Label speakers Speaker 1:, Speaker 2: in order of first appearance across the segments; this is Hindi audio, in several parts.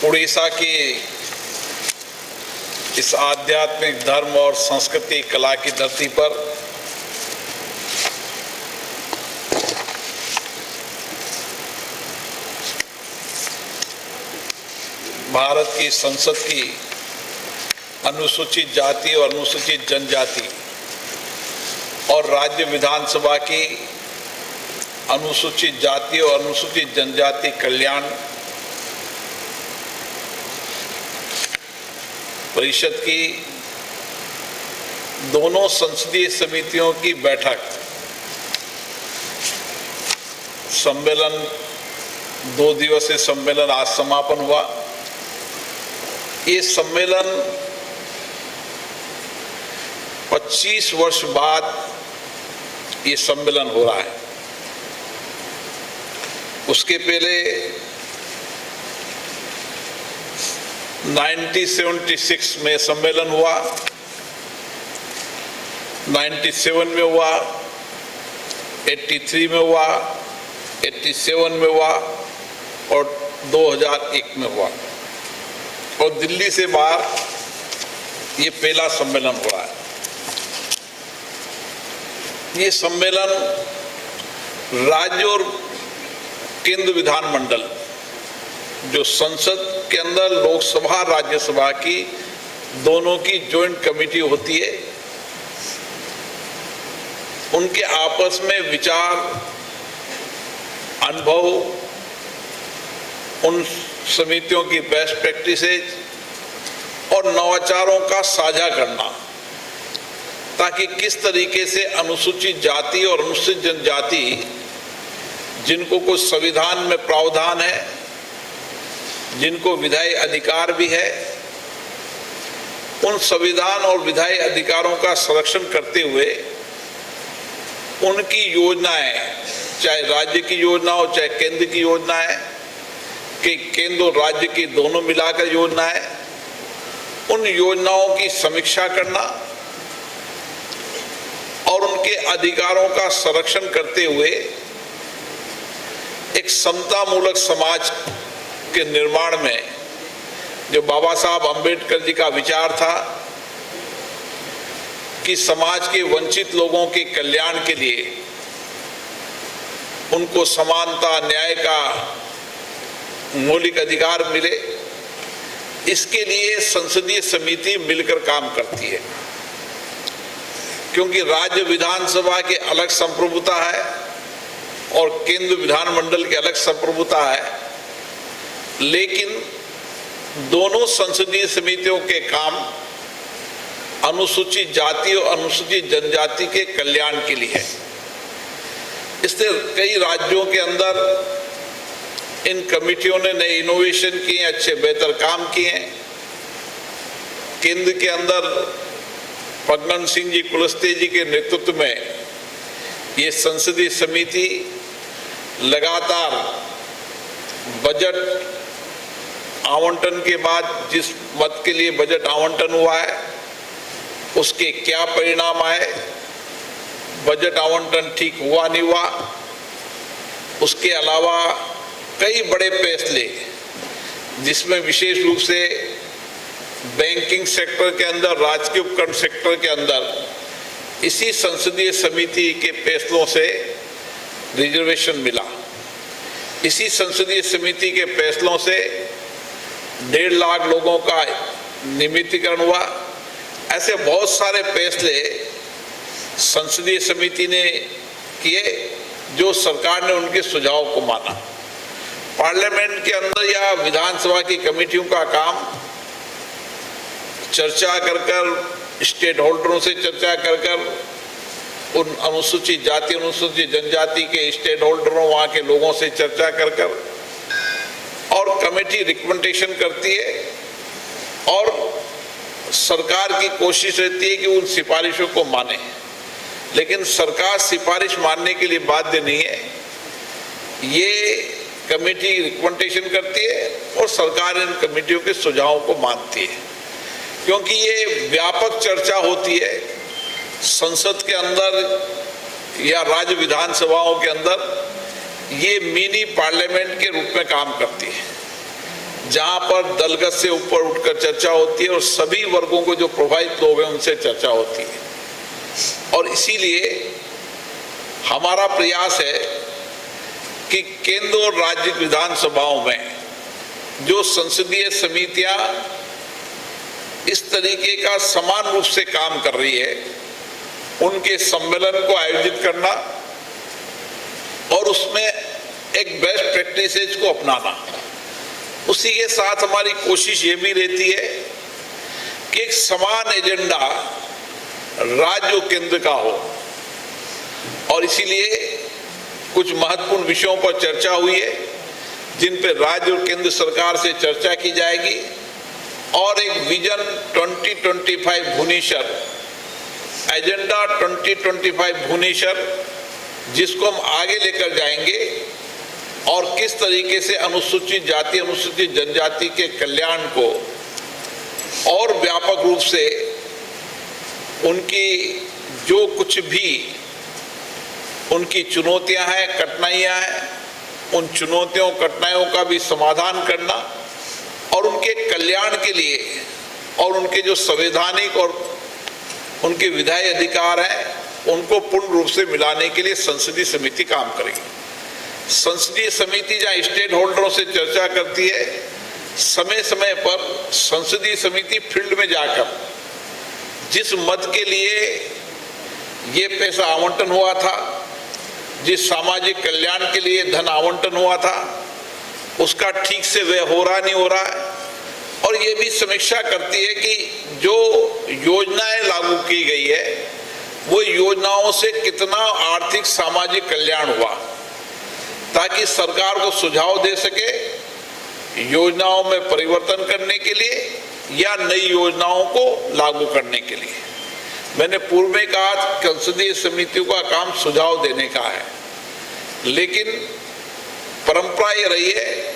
Speaker 1: उड़ीसा की इस आध्यात्मिक धर्म और संस्कृति कला की धरती पर भारत की संसद की अनुसूचित जाति और अनुसूचित जनजाति और राज्य विधानसभा की अनुसूचित जाति और अनुसूचित जनजाति कल्याण परिषद की दोनों संसदीय समितियों की बैठक सम्मेलन 2 दिवसीय सम्मेलन आज समापन हुआ। ये सम्मेलन 25 वर्ष बाद ये सम्मेलन हो रहा है। उसके पहले 1976 में सम्मेलन हुआ, 97 में हुआ, 83 में हुआ, 87 में हुआ और 2001 में हुआ और दिल्ली से बाहर ये पहला सम्मेलन हो रहा है। ये सम्मेलन राज्य और केंद्र विधानमंडल जो संसद के अंदर लोकसभा राज्यसभा की दोनों की जॉइंट कमेटी होती है, उनके आपस में विचार, अनुभव, उन समितियों की बेस्ट प्रैक्टिसेज और नवाचारों का साझा करना, ताकि किस तरीके से अनुसूचित जाति और अनुसूचित जनजाति जिनको कुछ संविधान में प्रावधान है, जिनको विधायी अधिकार भी है, उन संविधान और विधायी अधिकारों का संरक्षण करते हुए उनकी योजनाएं, चाहे राज्य की योजना हो चाहे केंद्र की योजना है कि केंद्र और राज्य की दोनों मिलाकर योजना है, उन योजनाओं की समीक्षा करना और उनके अधिकारों का संरक्षण करते हुए एक समतामूलक समाज के निर्माण में जो बाबा साहब अंबेडकर जी का विचार था कि समाज के वंचित लोगों के कल्याण के लिए उनको समानता, न्याय का मौलिक अधिकार मिले, इसके लिए संसदीय समिति मिलकर काम करती है। क्योंकि राज्य विधानसभा की अलग संप्रभुता है और केंद्र विधानमंडल की अलग संप्रभुता है, लेकिन दोनों संसदीय समितियों के काम अनुसूचित जाति और अनुसूचित जनजाति के कल्याण के लिए है। इससे कई राज्यों के अंदर इन कमिटियों ने नए इनोवेशन किए, अच्छे बेहतर काम किए हैं। केंद्र के अंदर फग्गन सिंह जी कुलस्ते जी के नेतृत्व में ये संसदीय समिति लगातार बजट आवंटन के बाद जिस मद के लिए बजट आवंटन हुआ है उसके क्या परिणाम आए, बजट आवंटन ठीक हुआ नहीं हुआ, उसके अलावा कई बड़े फैसले जिसमें विशेष रूप से बैंकिंग सेक्टर के अंदर, राजकीय उपक्रम सेक्टर के अंदर इसी संसदीय समिति के फैसलों से रिजर्वेशन मिला। इसी संसदीय समिति के फैसलों से 1.5 लाख लोगों का नियमितीकरण हुआ। ऐसे बहुत सारे फैसले संसदीय समिति ने किए जो सरकार ने उनके सुझाव को माना। पार्लियामेंट के अंदर या विधानसभा की कमेटियों का काम चर्चा कर स्टेट होल्डरों से चर्चा कर उन अनुसूचित जाति, अनुसूचित जनजाति के स्टेट होल्डरों, वहाँ के लोगों से चर्चा कर और कमेटी रिकमेंडेशन करती है और सरकार की कोशिश रहती है कि उन सिफारिशों को माने। लेकिन सरकार सिफारिश मानने के लिए बाध्य नहीं है। ये कमेटी रिकमेंडेशन करती है और सरकार इन कमेटियों के सुझावों को मानती है, क्योंकि ये व्यापक चर्चा होती है संसद के अंदर या राज्य विधानसभाओं के अंदर। ये मिनी पार्लियामेंट के रूप में काम करती है। जहां पर दलगत से ऊपर उठकर चर्चा होती है और सभी वर्गों को जो प्रभावित लोग हैं उनसे चर्चा होती है। और इसीलिए हमारा प्रयास है कि केंद्र और राज्य विधानसभाओं में जो संसदीय समितियां इस तरीके का समान रूप से काम कर रही है, उनके सम्मेलन को आयोजित करना और उसमें एक बेस्ट प्रैक्टिसेज को अपनाना। उसी के साथ हमारी कोशिश ये भी रहती है कि एक समान एजेंडा राज्य और केंद्र का हो, और इसीलिए कुछ महत्वपूर्ण विषयों पर चर्चा हुई है जिन पर राज्य और केंद्र सरकार से चर्चा की जाएगी, और एक विजन 2025 भुवनेश्वर, एजेंडा 2025 भुवनेश्वर, जिसको हम आगे लेकर जाएंगे और किस तरीके से अनुसूचित जाति अनुसूचित जनजाति के कल्याण को और व्यापक रूप से उनकी जो कुछ भी उनकी चुनौतियां हैं, कठिनाइयां हैं, उन चुनौतियों कठिनाइयों का भी समाधान करना और उनके कल्याण के लिए और उनके जो संवैधानिक और उनके विधायी अधिकार हैं उनको पूर्ण रूप से मिलाने के लिए संसदीय समिति काम करेगी। संसदीय समिति जहां स्टेक होल्डरों से चर्चा करती है, समय समय पर संसदीय समिति फील्ड में जाकर जिस मद के लिए ये पैसा आवंटन हुआ था, जिस सामाजिक कल्याण के लिए धन आवंटन हुआ था, उसका ठीक से व्यय हो रहा नहीं हो रहा है, और ये भी समीक्षा करती है कि जो योजनाएं लागू की गई है वो योजनाओं से कितना आर्थिक सामाजिक कल्याण हुआ, ताकि सरकार को सुझाव दे सके योजनाओं में परिवर्तन करने के लिए या नई योजनाओं को लागू करने के लिए। मैंने पूर्व में कहा संसदीय समितियों का काम सुझाव देने का है, लेकिन परंपरा ये रही है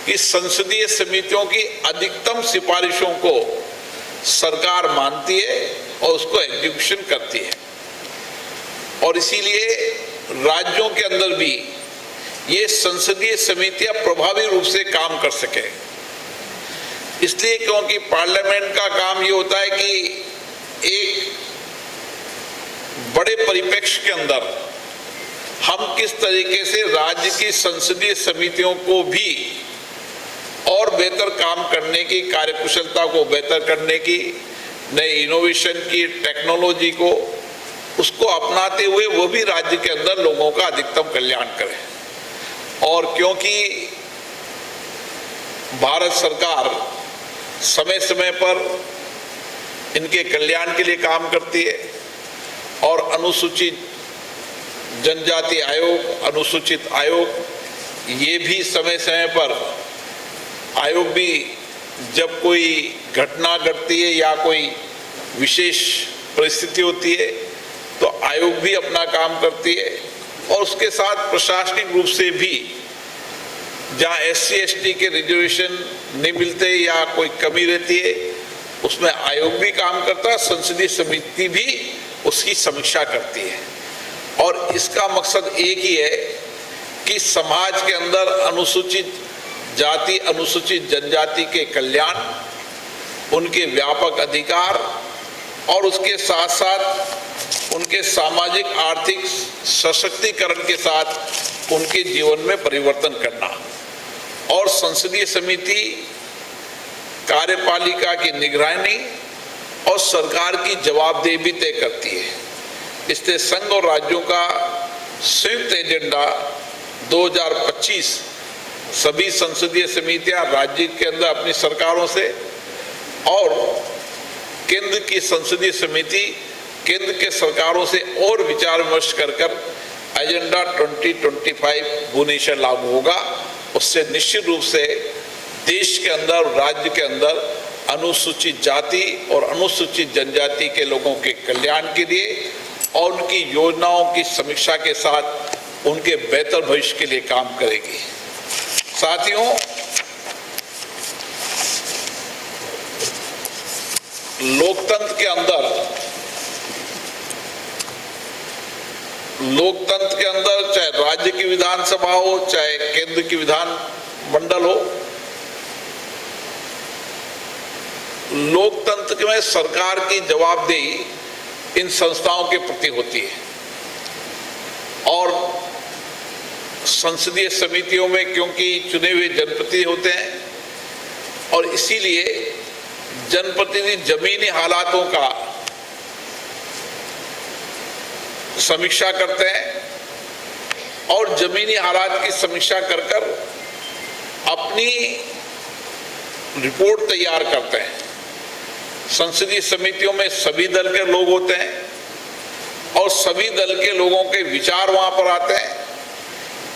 Speaker 1: कि संसदीय समितियों की अधिकतम सिफारिशों को सरकार मानती है और उसको एग्जीक्यूशन करती है, और इसीलिए राज्यों के अंदर भी ये संसदीय समितियां प्रभावी रूप से काम कर सके। इसलिए क्योंकि पार्लियामेंट का काम ये होता है कि एक बड़े परिप्रेक्ष्य के अंदर हम किस तरीके से राज्य की संसदीय समितियों को भी और बेहतर काम करने की, कार्यकुशलता को बेहतर करने की, नए इनोवेशन की, टेक्नोलॉजी को उसको अपनाते हुए वो भी राज्य के अंदर लोगों का अधिकतम कल्याण करें। और क्योंकि भारत सरकार समय समय पर इनके कल्याण के लिए काम करती है और अनुसूचित जनजाति आयोग, अनुसूचित आयोग, ये भी समय समय पर आयोग भी जब कोई घटना घटती है या कोई विशेष परिस्थिति होती है तो आयोग भी अपना काम करती है, और उसके साथ प्रशासनिक रूप से भी जहाँ SC ST के रिजर्वेशन नहीं मिलते या कोई कमी रहती है उसमें आयोग भी काम करता है, संसदीय समिति भी उसकी समीक्षा करती है। और इसका मकसद एक ही है कि समाज के अंदर अनुसूचित जाति अनुसूचित जनजाति के कल्याण, उनके व्यापक अधिकार और उसके साथ साथ उनके सामाजिक आर्थिक सशक्तिकरण के साथ उनके जीवन में परिवर्तन करना। और संसदीय समिति कार्यपालिका की निगरानी और सरकार की जवाबदेही भी तय करती है। इसलिए संघ और राज्यों का संयुक्त एजेंडा 2025 सभी संसदीय समितियां राज्य के अंदर अपनी सरकारों से और केंद्र की संसदीय समिति केंद्र के सरकारों से और विचार विमर्श कर एजेंडा 2025 भुवनेश्वर लागू होगा। उससे निश्चित रूप से देश के अंदर राज्य के अंदर अनुसूचित जाति और अनुसूचित जनजाति के लोगों के कल्याण के लिए और उनकी योजनाओं की समीक्षा के साथ उनके बेहतर भविष्य के लिए काम करेगी। साथियों, लोकतंत्र के अंदर चाहे राज्य की विधानसभा हो चाहे केंद्र की विधान मंडल हो, लोकतंत्र में सरकार की जवाबदेही इन संस्थाओं के प्रति होती है और संसदीय समितियों में क्योंकि चुने हुए जनप्रतिनिधि होते हैं और इसीलिए जनप्रतिनिधि जमीनी हालातों का समीक्षा करते हैं और जमीनी हालात की समीक्षा कर कर अपनी रिपोर्ट तैयार करते हैं। संसदीय समितियों में सभी दल के लोग होते हैं और सभी दल के लोगों के विचार वहां पर आते हैं।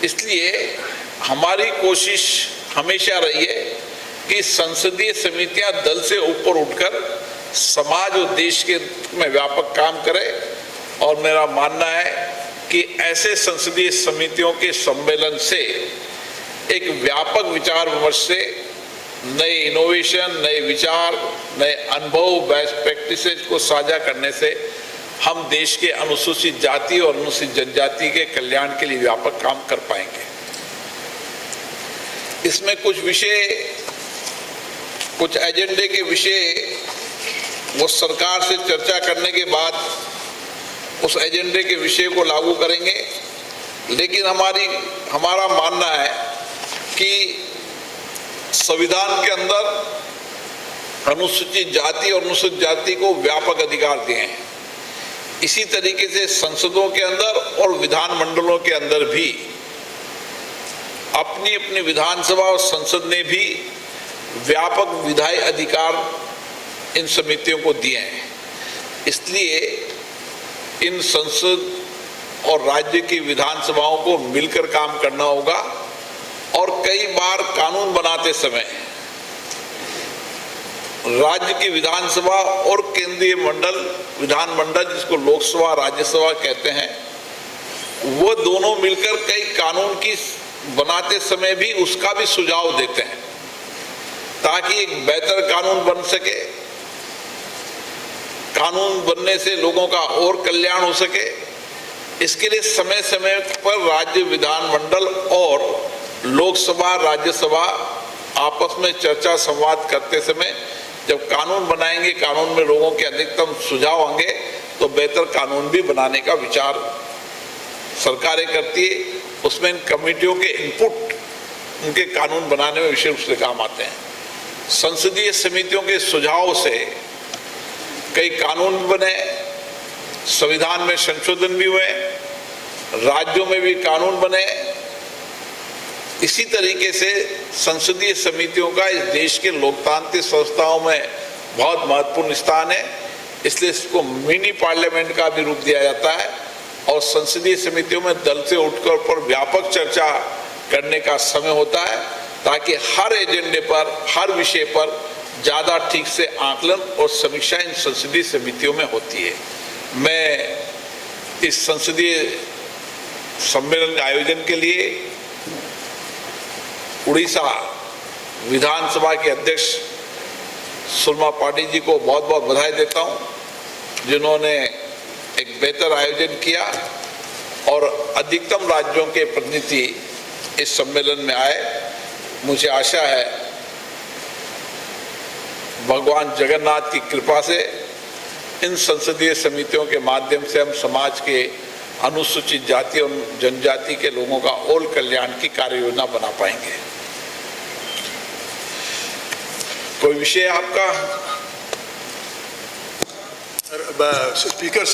Speaker 1: इसलिए हमारी कोशिश हमेशा रही है कि संसदीय समितियां दल से ऊपर उठकर समाज और देश के में व्यापक काम करे और मेरा मानना है कि ऐसे संसदीय समितियों के सम्मेलन से एक व्यापक विचार विमर्श से नए इनोवेशन, नए विचार, नए अनुभव, बेस्ट प्रैक्टिसेस को साझा करने से हम देश के अनुसूचित जाति और अनुसूचित जनजाति के कल्याण के लिए व्यापक काम कर पाएंगे। इसमें कुछ विषय, कुछ एजेंडे के विषय वो सरकार से चर्चा करने के बाद उस एजेंडे के विषय को लागू करेंगे, लेकिन हमारा मानना है कि संविधान के अंदर अनुसूचित जाति और अनुसूचित जाति को व्यापक अधिकार दिए हैं। इसी तरीके से संसदों के अंदर और विधानमंडलों के अंदर भी अपनी अपनी विधानसभा और संसद ने भी व्यापक विधायी अधिकार इन समितियों को दिए हैं। इसलिए इन संसद और राज्य की विधानसभाओं को मिलकर काम करना होगा और कई बार कानून बनाते समय राज्य की विधानसभा और केंद्रीय विधानमंडल जिसको लोकसभा राज्यसभा कहते हैं, वो दोनों मिलकर कई कानून की बनाते समय भी उसका भी सुझाव देते हैं ताकि एक बेहतर कानून बन सके। कानून बनने से लोगों का और कल्याण हो सके, इसके लिए समय समय पर राज्य विधानमंडल और लोकसभा राज्यसभा आपस में चर्चा संवाद करते समय जब कानून बनाएंगे, कानून में लोगों के अधिकतम सुझाव होंगे तो बेहतर कानून भी बनाने का विचार सरकारें करती है। उसमें इन कमेटियों के इनपुट उनके कानून बनाने में विशेष रूप से काम आते हैं। संसदीय समितियों के सुझाव से कई कानून बने, संविधान में संशोधन भी हुए, राज्यों में भी कानून बने। इसी तरीके से संसदीय समितियों का इस देश के लोकतांत्रिक संस्थाओं में बहुत महत्वपूर्ण स्थान है। इसलिए इसको मिनी पार्लियामेंट का भी रूप दिया जाता है और संसदीय समितियों में दल से उठकर पर व्यापक चर्चा करने का समय होता है ताकि हर एजेंडे पर, हर विषय पर ज़्यादा ठीक से आकलन और समीक्षा इन संसदीय समितियों में होती है। मैं इस संसदीय सम्मेलन के आयोजन के लिए उड़ीसा विधानसभा के अध्यक्ष सुरमा पाटिल जी को बहुत बहुत बधाई देता हूं, जिन्होंने एक बेहतर आयोजन किया और अधिकतम राज्यों के प्रतिनिधि इस सम्मेलन में आए। मुझे आशा है भगवान जगन्नाथ की कृपा से इन संसदीय समितियों के माध्यम से हम समाज के अनुसूचित जाति और जनजाति के लोगों का और कल्याण की कार्य योजना बना पाएंगे। कोई विषय आपका?
Speaker 2: स्पीकर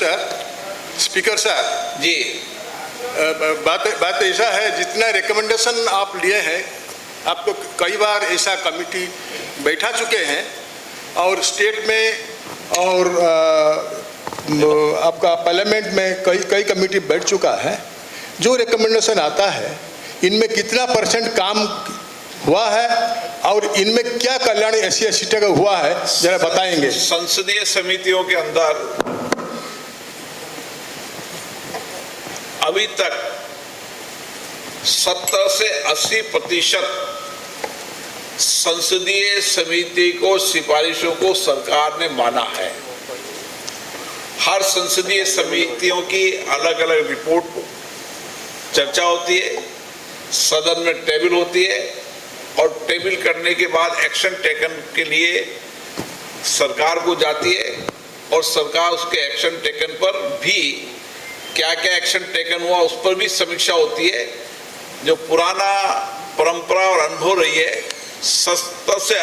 Speaker 2: साहब
Speaker 1: जी,
Speaker 2: बात ऐसा है, जितना रिकमेंडेशन आप लिए हैं, आप तो कई बार ऐसा कमेटी बैठा चुके हैं और स्टेट में और आपका पार्लियामेंट में कई कमेटी बैठ चुका है। जो रिकमेंडेशन आता है इनमें कितना % काम हुआ है और इनमें क्या कल्याण ऐसी का हुआ है, जरा बताएंगे।
Speaker 1: संसदीय समितियों के अंदर अभी तक 70 से 80% संसदीय समिति को सिफारिशों को सरकार ने माना है। हर संसदीय समितियों की अलग अलग रिपोर्ट चर्चा होती है, सदन में टेबल होती है और टेबल करने के बाद एक्शन टेकन के लिए सरकार को जाती है और सरकार उसके एक्शन टेकन पर भी क्या क्या एक्शन टेकन हुआ उस पर भी समीक्षा होती है। जो पुराना परंपरा और अनुभव रही है 70 से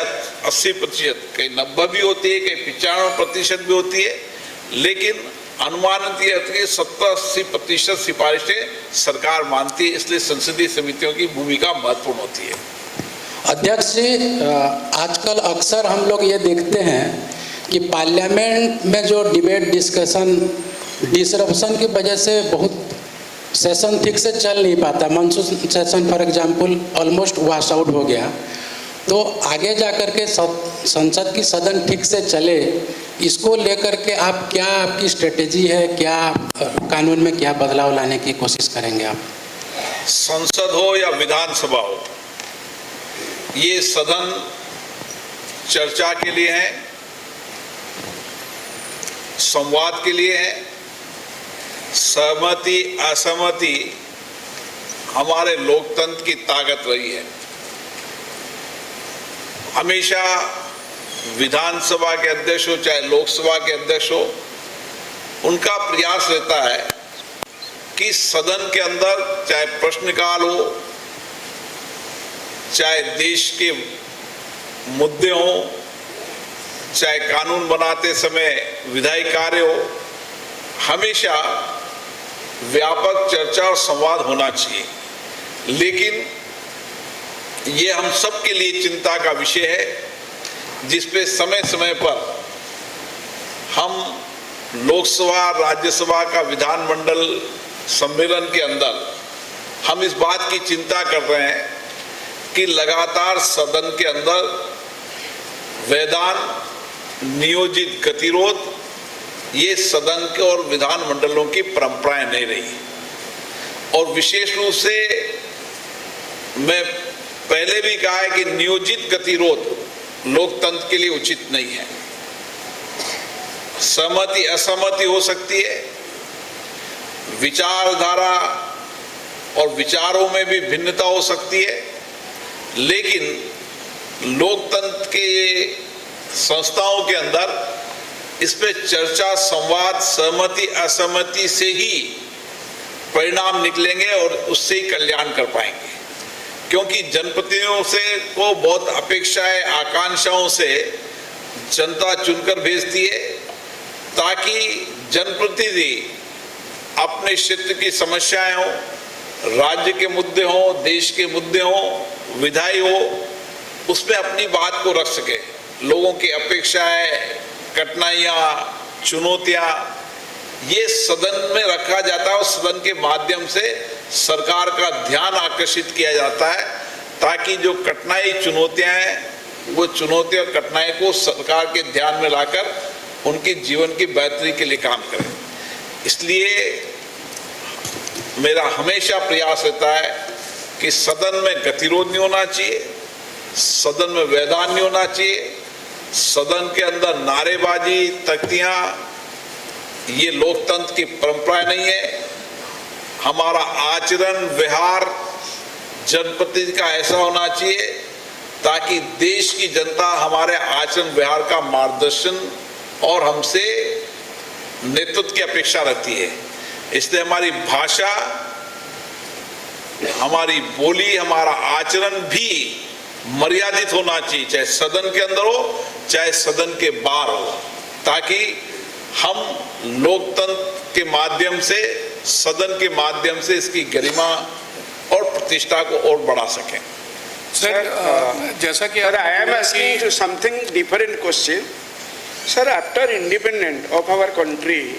Speaker 1: 80%, कहीं 90 भी होती है, कहीं 95% भी होती है, लेकिन अनुमानित ये होती है 70-80% सिफारिशें सरकार मानती है। इसलिए संसदीय समितियों की भूमिका महत्वपूर्ण होती है।
Speaker 3: अध्यक्ष जी, आजकल अक्सर हम लोग ये देखते हैं कि पार्लियामेंट में जो डिबेट डिस्कशन डिसरप्शन की वजह से बहुत सेशन ठीक से चल नहीं पाता। Monsoon session for example almost wash out हो गया। तो आगे जा कर के संसद की सदन ठीक से चले, इसको लेकर के आप क्या, आपकी स्ट्रेटेजी है क्या, कानून में क्या बदलाव लाने की कोशिश करेंगे आप?
Speaker 1: संसद हो या विधानसभा हो, ये सदन चर्चा के लिए है, संवाद के लिए है। सहमति असहमति हमारे लोकतंत्र की ताकत रही है। हमेशा विधानसभा के अध्यक्ष हो चाहे लोकसभा के अध्यक्ष हो, उनका प्रयास रहता है कि सदन के अंदर चाहे प्रश्नकाल हो, चाहे देश के मुद्दे हो, चाहे कानून बनाते समय विधायी कार्य हो, हमेशा व्यापक चर्चा और संवाद होना चाहिए। लेकिन ये हम सब के लिए चिंता का विषय है, जिसपे समय समय पर हम लोकसभा राज्यसभा का विधानमंडल सम्मेलन के अंदर हम इस बात की चिंता कर रहे हैं कि लगातार सदन के अंदर वैधान नियोजित गतिरोध, ये सदन के और विधानमंडलों की परंपराएं नहीं रही। और विशेष रूप से मैं पहले भी कहा है कि नियोजित गतिरोध लोकतंत्र के लिए उचित नहीं है। सहमति असहमति हो सकती है, विचारधारा और विचारों में भी भिन्नता हो सकती है, लेकिन लोकतंत्र के संस्थाओं के अंदर इस पे चर्चा, संवाद, सहमति असहमति से ही परिणाम निकलेंगे और उससे ही कल्याण कर पाएंगे। क्योंकि जनप्रतिनिधियों से को बहुत अपेक्षाएं, आकांक्षाओं से जनता चुनकर भेजती है, ताकि जनप्रतिनिधि अपने क्षेत्र की समस्याएं हो, राज्य के मुद्दे हो, देश के मुद्दे हो, विधायी हो, उसमें अपनी बात को रख सके। लोगों की अपेक्षाएं, कठिनाइयां, चुनौतियां, ये सदन में रखा जाता है और सदन के माध्यम से सरकार का ध्यान आकर्षित किया जाता है, ताकि जो कठिनाई चुनौतियां हैं वो चुनौती और कठिनाई को सरकार के ध्यान में लाकर उनके जीवन की बेहतरी के लिए काम करें। इसलिए मेरा हमेशा प्रयास रहता है कि सदन में गतिरोध नहीं होना चाहिए, सदन में वैधान नहीं होना चाहिए, सदन के अंदर नारेबाजी, तख्तियां, ये लोकतंत्र की परंपरा नहीं है। हमारा आचरण व्यवहार जनप्रतिनिधि का ऐसा होना चाहिए ताकि देश की जनता हमारे आचरण व्यवहार का मार्गदर्शन और हमसे नेतृत्व की अपेक्षा रहती है। इसलिए हमारी भाषा, हमारी बोली, हमारा आचरण भी मर्यादित होना चाहिए, चाहे सदन के अंदर हो चाहे सदन के बाहर हो, ताकि हम लोकतंत्र के माध्यम से, सदन के माध्यम से इसकी गरिमा और प्रतिष्ठा को और बढ़ा सकें।
Speaker 4: सर, जैसा कि
Speaker 5: I am asking to something different question. Sir, after independence of our country,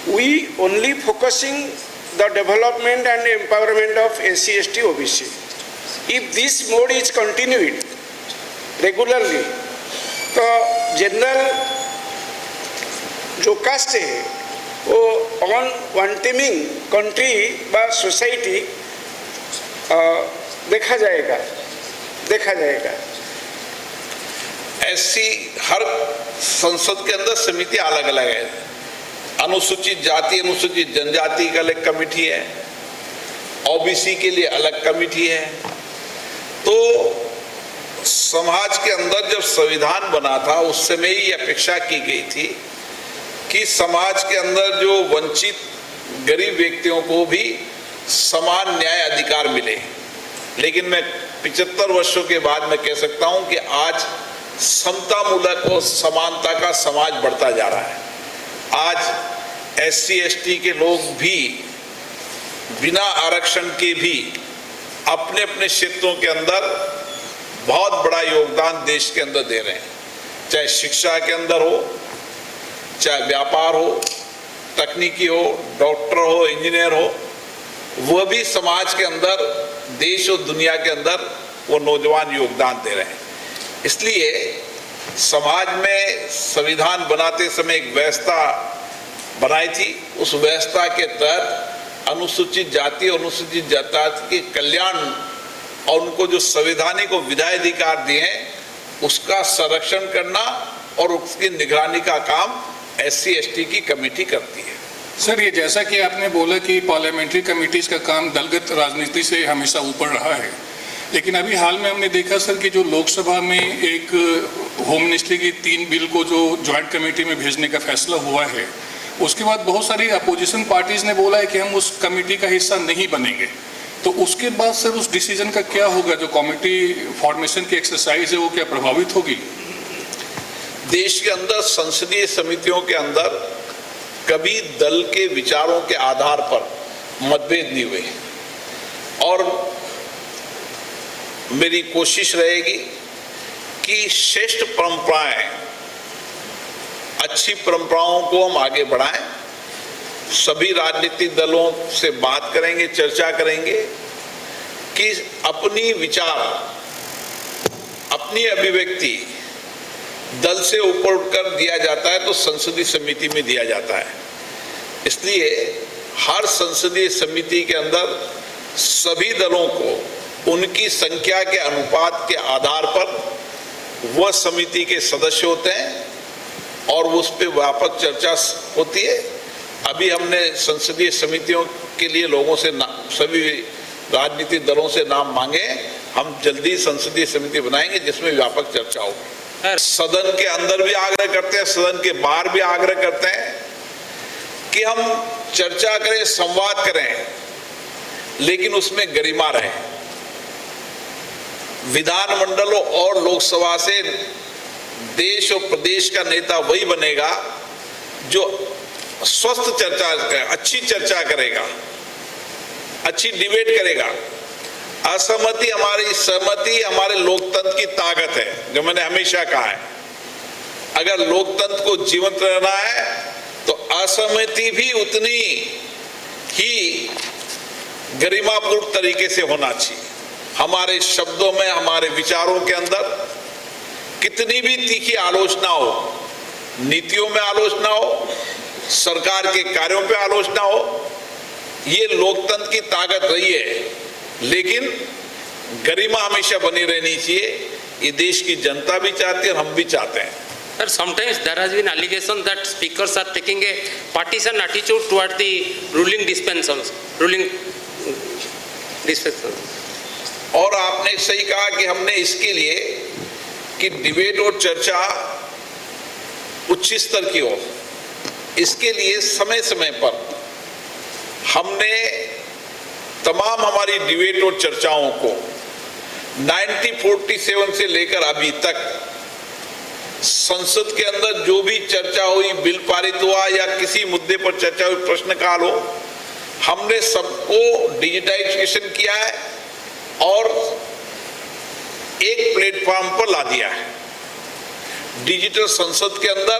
Speaker 5: we only focusing the development and empowerment of SC, ST, OBC. If this mode is continued regularly, तो जनरल जो कास्ट है वो ऑन वांटिमिंग कंट्री व सोसाइटी देखा जाएगा।
Speaker 1: ऐसी हर संसद के अंदर समिति अलग अलग है। अनुसूचित जाति, अनुसूचित जनजाति का अलग कमेटी है, ओबीसी के लिए अलग कमिटी है। तो समाज के अंदर जब संविधान बना था उस समय ही अपेक्षा की गई थी कि समाज के अंदर जो वंचित गरीब व्यक्तियों को भी समान न्याय अधिकार मिले। लेकिन मैं 75 वर्षों के बाद मैं कह सकता हूं कि आज समतामूलक और समानता का समाज बढ़ता जा रहा है। आज SC ST के लोग भी बिना आरक्षण के भी अपने अपने क्षेत्रों के अंदर बहुत बड़ा योगदान देश के अंदर दे रहे हैं, चाहे शिक्षा के अंदर हो, चाहे व्यापार हो, तकनीकी हो, डॉक्टर हो, इंजीनियर हो, वह भी समाज के अंदर, देश और दुनिया के अंदर वो नौजवान योगदान दे रहे हैं। इसलिए समाज में संविधान बनाते समय एक व्यवस्था बनाई थी। उस व्यवस्था के तहत अनुसूचित जाति और अनुसूचित जाति के कल्याण और उनको जो संवैधानिक और विधायिकार दिए हैं उसका संरक्षण करना और उसकी निगरानी का काम SC ST की कमेटी करती है।
Speaker 4: सर, ये जैसा कि आपने बोला कि पार्लियामेंट्री कमेटीज का काम दलगत राजनीति से हमेशा ऊपर रहा है, लेकिन अभी हाल में हमने देखा सर कि जो लोकसभा में एक होम मिनिस्ट्री की 3 बिल को जो ज्वाइंट कमेटी में भेजने का फैसला हुआ है, उसके बाद बहुत सारी अपोजिशन पार्टीज ने बोला है कि हम उस कमेटी का हिस्सा नहीं बनेंगे। तो उसके बाद सर उस डिसीजन का क्या होगा? जो कमेटी फॉर्मेशन की एक्सरसाइज है वो क्या प्रभावित होगी?
Speaker 1: देश के अंदर संसदीय समितियों के अंदर कभी दल के विचारों के आधार पर मतभेद नहीं हुए और मेरी कोशिश रहेगी कि श्रेष्ठ परंपराएं, अच्छी परंपराओं को हम आगे बढ़ाएं। सभी राजनीतिक दलों से बात करेंगे, चर्चा करेंगे कि अपनी विचार, अपनी अभिव्यक्ति दल से ऊपर उठकर दिया जाता है तो संसदीय समिति में दिया जाता है। इसलिए हर संसदीय समिति के अंदर सभी दलों को उनकी संख्या के अनुपात के आधार पर वह समिति के सदस्य होते हैं और उस पर व्यापक चर्चा होती है। अभी हमने संसदीय समितियों के लिए लोगों से सभी राजनीतिक दलों से नाम मांगे। हम जल्दी संसदीय समिति बनाएंगे जिसमें व्यापक चर्चा होगी। सदन के अंदर भी आग्रह करते हैं, सदन के बाहर भी आग्रह करते हैं कि हम चर्चा करें, संवाद करें, लेकिन उसमें गरिमा रहे। विधानमंडलों और लोकसभा से देश और प्रदेश का नेता वही बनेगा जो स्वस्थ चर्चा करेगा, अच्छी चर्चा करेगा, अच्छी डिबेट करेगा। असहमति हमारी सहमति हमारे लोकतंत्र की ताकत है, जो मैंने हमेशा कहा है। अगर लोकतंत्र को जीवंत रहना है तो असहमति भी उतनी ही गरिमापूर्ण तरीके से होना चाहिए। हमारे शब्दों में, हमारे विचारों के अंदर कितनी भी तीखी आलोचना हो, नीतियों में आलोचना हो, सरकार के कार्यों पे आलोचना हो, ये लोकतंत्र की ताकत रही है, लेकिन गरिमा हमेशा बनी रहनी चाहिए। ये देश की जनता भी चाहती है और हम भी चाहते हैं।
Speaker 6: Sir, sometimes there has been allegation that speakers are taking a partisan attitude toward the ruling dispensers.
Speaker 1: और आपने सही कहा कि हमने इसके लिए कि डिबेट और चर्चा उच्च स्तर की हो, इसके लिए समय समय पर हमने तमाम हमारी डिबेट और चर्चाओं को 1947 से लेकर अभी तक संसद के अंदर जो भी चर्चा हुई, बिल पारित हुआ या किसी मुद्दे पर चर्चा हुई, प्रश्नकाल हो, हमने सबको डिजिटाइजेशन किया है और एक प्लेटफॉर्म पर ला दिया है। डिजिटल संसद के अंदर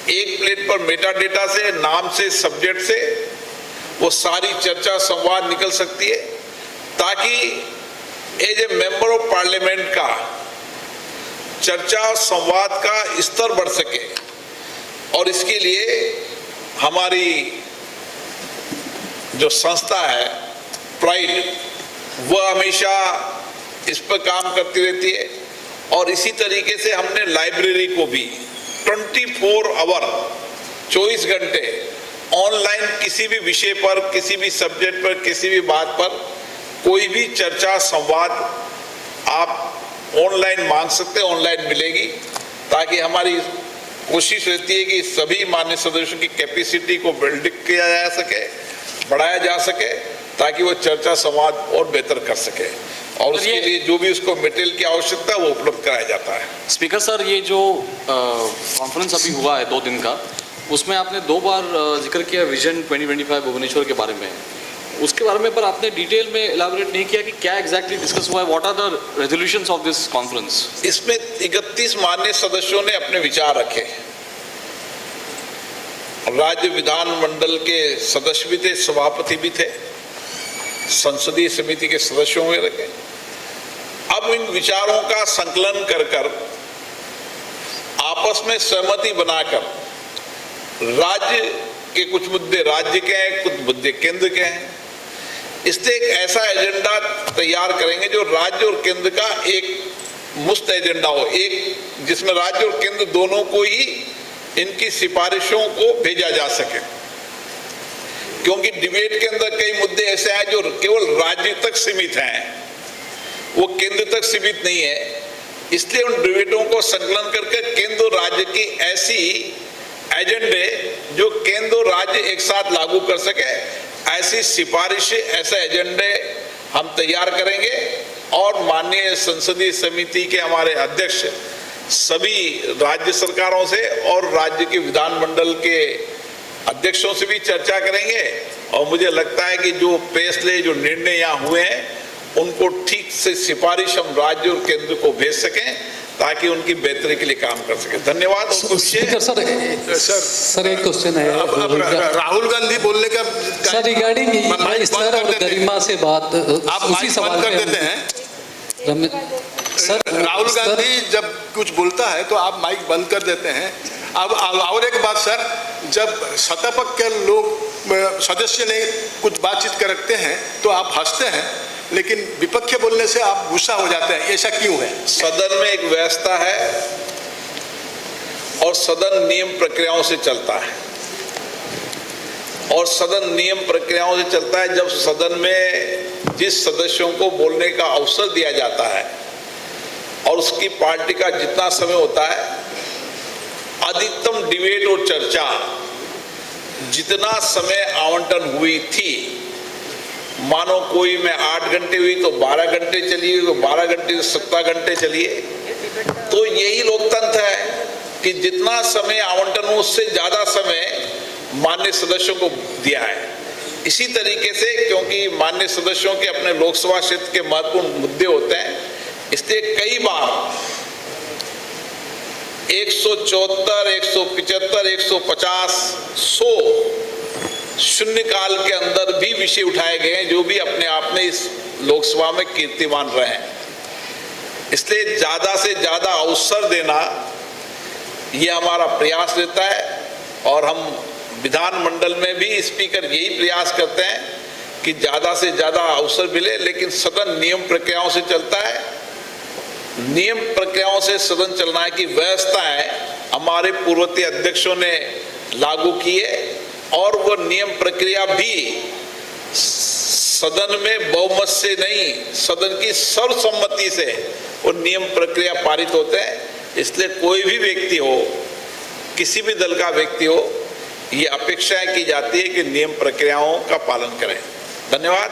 Speaker 1: एक प्लेट पर मेटा डेटा से, नाम से, सब्जेक्ट से वो सारी चर्चा संवाद निकल सकती है, ताकि as a member of parliament का चर्चा और संवाद का स्तर बढ़ सके। और इसके लिए हमारी जो संस्था है प्राइड, वह हमेशा इस पर काम करती रहती है। और इसी तरीके से हमने लाइब्रेरी को भी 24 आवर 24 घंटे ऑनलाइन किसी भी विषय पर, किसी भी सब्जेक्ट पर, किसी भी बात पर कोई भी चर्चा संवाद आप ऑनलाइन मांग सकते हैं, ऑनलाइन मिलेगी, ताकि हमारी कोशिश रहती है कि सभी मान्य सदस्यों की कैपेसिटी को बिल्ड किया जा सके, बढ़ाया जा सके, ताकि वो चर्चा संवाद और बेहतर कर सके, और उसके लिए जो भी उसको मटेरियल की आवश्यकता है वो उपलब्ध कराया जाता है।
Speaker 7: स्पीकर सर, ये जो कॉन्फ्रेंस अभी हुआ है 2 दिन का, उसमें आपने 2 बार जिक्र किया विजन 2025 भुवनेश्वर के बारे में, उसके बारे में पर आपने डिटेल में इलाबोरेट नहीं किया कि क्या एग्जैक्टली डिस्कस हुआ है, what are the resolutions of this conference?
Speaker 1: इसमें 31 मान्य सदस्यों ने अपने विचार रखे, राज्य विधानमंडल के सदस्य भी थे, सभापति भी थे, संसदीय समिति के सदस्यों में रखे। अब इन विचारों का संकलन कर आपस में सहमति बनाकर राज्य के कुछ मुद्दे राज्य के हैं, कुछ मुद्दे केंद्र के हैं, इसलिए एक ऐसा एजेंडा तैयार करेंगे जो राज्य और केंद्र का एक मुश्त एजेंडा हो, एक जिसमें राज्य और केंद्र दोनों को ही इनकी सिफारिशों को भेजा जा सके, क्योंकि डिबेट के अंदर कई मुद्दे ऐसे हैं जो केवल राज्य तक सीमित हैं, वो केंद्र तक सीमित नहीं है। इसलिए उन डिबेटों को संकलन करके केंद्र और राज्य की ऐसी एजेंडे जो केंद्र और राज्य एक साथ लागू कर सके, ऐसी सिफारिश, ऐसे एजेंडे हम तैयार करेंगे, और माननीय संसदीय समिति के हमारे अध्यक्ष सभी राज्य सरकारों से और राज्य के विधानमंडल के अध्यक्षों से भी चर्चा करेंगे, और मुझे लगता है कि जो फैसले, जो निर्णय यहाँ हुए हैं, उनको ठीक से सिफारिश हम राज्य और केंद्र को भेज सकें, ताकि उनकी बेहतरी के लिए काम कर सके। धन्यवाद।
Speaker 3: स्पीकर सर एक क्वेश्चन है।
Speaker 2: राहुल गांधी बोलने का
Speaker 3: सर रिगार्डिंग स्तर और गरिमा से बात,
Speaker 2: आप
Speaker 3: उसी
Speaker 2: माइक
Speaker 3: सवाल
Speaker 2: बंद कर
Speaker 3: पे
Speaker 2: देते हैं।
Speaker 3: सर
Speaker 2: राहुल गांधी जब कुछ बोलता है तो आप माइक बंद कर देते हैं। अब और एक बात सर, जब सत्तापक्ष के लोग सदस्य ने कुछ बातचीत करते हैं तो आप हंसते हैं, लेकिन विपक्ष बोलने से आप गुस्सा हो जाते हैं, ऐसा क्यों है?
Speaker 1: सदन में एक व्यवस्था है और सदन नियम प्रक्रियाओं से चलता है, और सदन नियम प्रक्रियाओं से चलता है। जब सदन में जिस सदस्यों को बोलने का अवसर दिया जाता है और उसकी पार्टी का जितना समय होता है, अधिकतम डिबेट और चर्चा जितना समय आवंटन हुई थी, मानो कोई में 8 घंटे हुई तो 12 घंटे चलिए, तो 12 घंटे तो 17 घंटे चलिए, तो यही लोकतंत्र है कि जितना समय आवंटन हो उससे ज्यादा समय मान्य सदस्यों को दिया है। इसी तरीके से, क्योंकि मान्य सदस्यों के अपने लोकसभा क्षेत्र के महत्वपूर्ण मुद्दे होते हैं, इसलिए कई बार 174, 175, 150, 100 शून्यकाल के अंदर भी विषय उठाए गए हैं जो भी अपने आप में इस लोकसभा में कीर्तिमान रहे हैं। इसलिए ज्यादा से ज्यादा अवसर देना ये हमारा प्रयास रहता है, और हम विधानमंडल में भी स्पीकर यही प्रयास करते हैं कि ज्यादा से ज्यादा अवसर मिले, लेकिन सदन नियम प्रक्रियाओं से चलता है। नियम प्रक्रियाओं से सदन चलना की व्यवस्था है, हमारे पूर्ववर्ती अध्यक्षों ने लागू की है, और वो नियम प्रक्रिया भी सदन में बहुमत से नहीं, सदन की सर्वसम्मति से वो नियम प्रक्रिया पारित होते हैं। इसलिए कोई भी व्यक्ति हो, किसी भी दल का व्यक्ति हो, ये अपेक्षाएं की जाती है कि नियम प्रक्रियाओं का पालन करें। धन्यवाद।